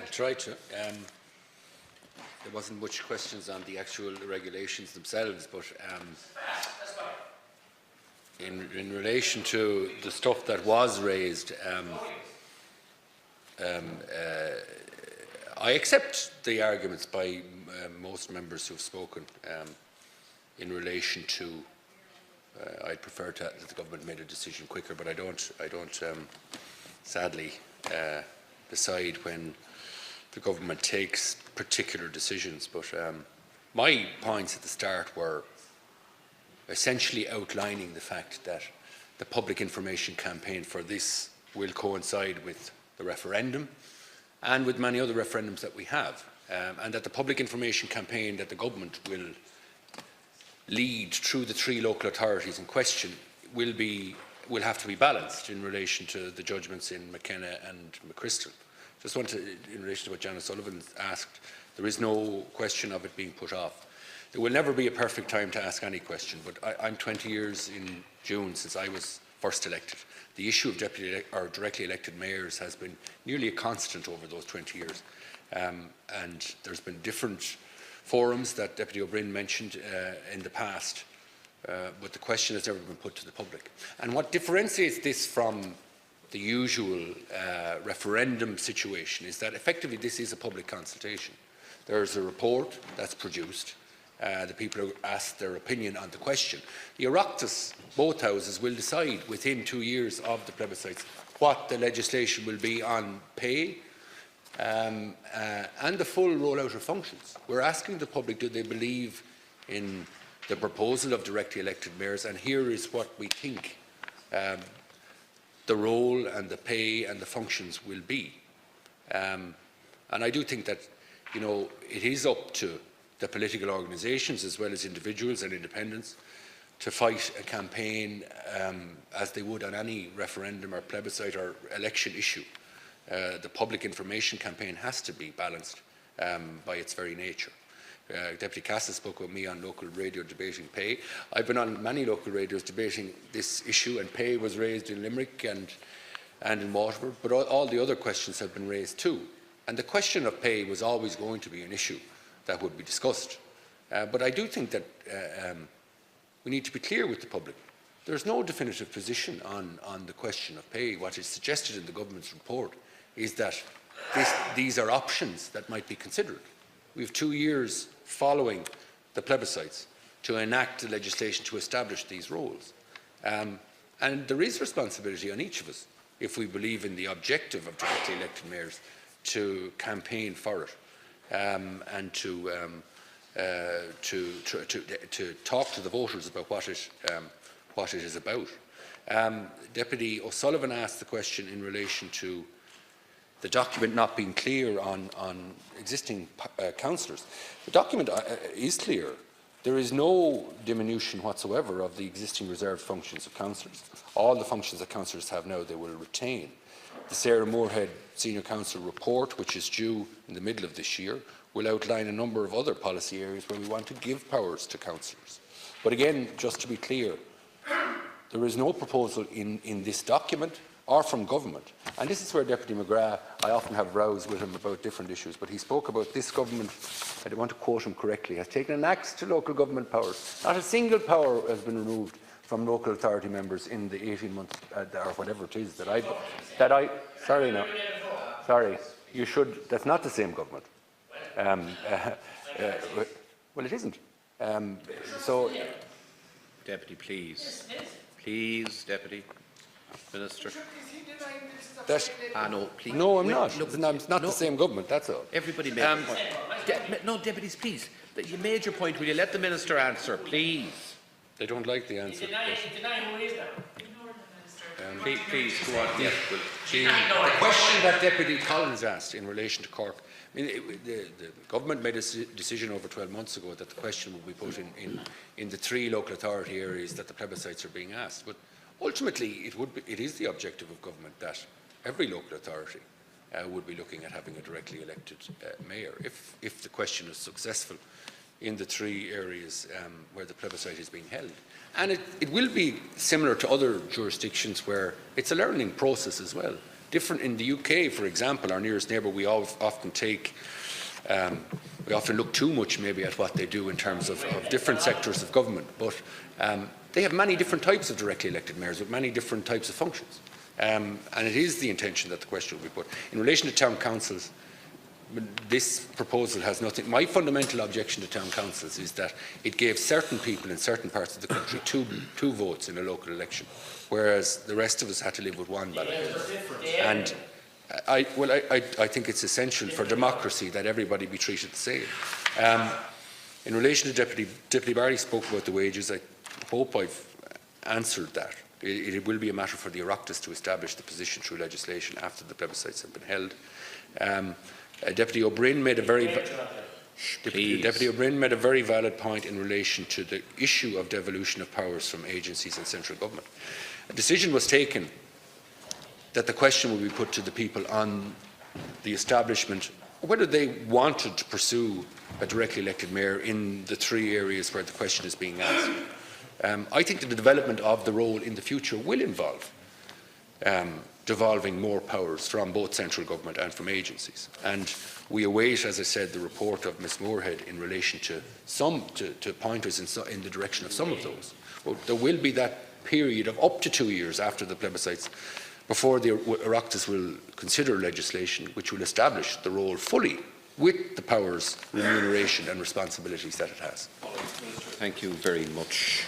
I'll try to. There wasn't much questions on the actual regulations themselves, but in relation to the stuff that was raised, I accept the arguments by most members who have spoken in relation to. I'd prefer that the government made a decision quicker, but I don't sadly decide when the government takes particular decisions. But my points at the start were essentially outlining the fact that the public information campaign for this will coincide with the referendum and with many other referendums that we have, and that the public information campaign that the government will lead through the three local authorities in question will have to be balanced in relation to the judgments in McKenna and McChrystal. Just want to, in relation to what Janice Sullivan asked, there is no question of it being put off. There will never be a perfect time to ask any question, but I'm 20 years in June since I was first elected. The issue of deputy or directly elected mayors has been nearly a constant over those 20 years, and there's been different forums that Deputy O'Brien mentioned in the past, but the question has never been put to the public. And what differentiates this from the usual referendum situation is that effectively this is a public consultation. There's a report that's produced. The people who asked their opinion on the question. The Oireachtas, both houses, will decide within 2 years of the plebiscites what the legislation will be on pay and the full rollout of functions. We're asking the public, do they believe in the proposal of directly elected mayors, and here is what we think the role and the pay and the functions will be. And I do think that, you know, it is up to the political organisations as well as individuals and independents to fight a campaign as they would on any referendum or plebiscite or election issue. The public information campaign has to be balanced by its very nature. Deputy Cassidy spoke with me on local radio debating pay. I've been on many local radios debating this issue, and pay was raised in Limerick and in Waterford, but all the other questions have been raised too. And the question of pay was always going to be an issue that would be discussed. But I do think that we need to be clear with the public. There's no definitive position on the question of pay. What is suggested in the government's report is that these are options that might be considered. We have 2 years following the plebiscites to enact the legislation to establish these roles. And there is responsibility on each of us, if we believe in the objective of directly elected mayors, to campaign for it. And to talk to the voters about what it is about. Deputy O'Sullivan asked the question in relation to the document not being clear on existing councillors. The document is clear. There is no diminution whatsoever of the existing reserved functions of councillors. All the functions that councillors have now, they will retain. The Sarah Moorhead Senior Council report, which is due in the middle of this year, will outline a number of other policy areas where we want to give powers to councillors. But again, just to be clear, there is no proposal in this document or from government. And this is where Deputy McGrath, I often have rows with him about different issues, but he spoke about this government, I don't want to quote him correctly, has taken an axe to local government powers. Not a single power has been removed from local authority members in the 18 months or whatever it is sorry, you should, that's not the same government. Well, it isn't. So, Deputy, please. Please, Deputy. Minister. No, please. No, I'm not. Look, it's not the same government, that's all. Everybody made a point. No, deputies, please. You made your point. Will you let the Minister answer, please? They don't like the answer. Deny who is that? Please, go on. Yes. The question that Deputy Collins asked in relation to Cork, I mean, the government made a decision over 12 months ago that the question would be put in the 3 local authority areas that the plebiscites are being asked. But ultimately, it is the objective of government that every local authority would be looking at having a directly elected mayor if the question is successful in the 3 areas where the plebiscite is being held. And it will be similar to other jurisdictions where it's a learning process as well. different in the UK, for example, our nearest neighbour. We often look too much maybe at what they do in terms of different sectors of government, but they have many different types of directly elected mayors with many different types of functions. And it is the intention that the question will be put. In relation to town councils, this proposal has nothing. My fundamental objection to town councils is that it gave certain people in certain parts of the country two votes in a local election, whereas the rest of us had to live with one ballot. And I think it's essential for democracy that everybody be treated the same. In relation to Deputy Barry spoke about the wages. I hope I've answered that. It will be a matter for the Oireachtas to establish the position through legislation after the plebiscites have been held. Deputy O'Brien made a very valid point in relation to the issue of devolution of powers from agencies and central government. A decision was taken that the question will be put to the people on the establishment, whether they wanted to pursue a directly elected mayor in the three areas where the question is being asked. I think that the development of the role in the future will involve devolving more powers from both central government and from agencies. And we await, as I said, the report of Ms Moorhead in relation to to pointers in the direction of some of those. Well, there will be that period of up to 2 years after the plebiscites before the Oireachtas will consider legislation which will establish the role fully with the powers, remuneration and responsibilities that it has. Thank you very much.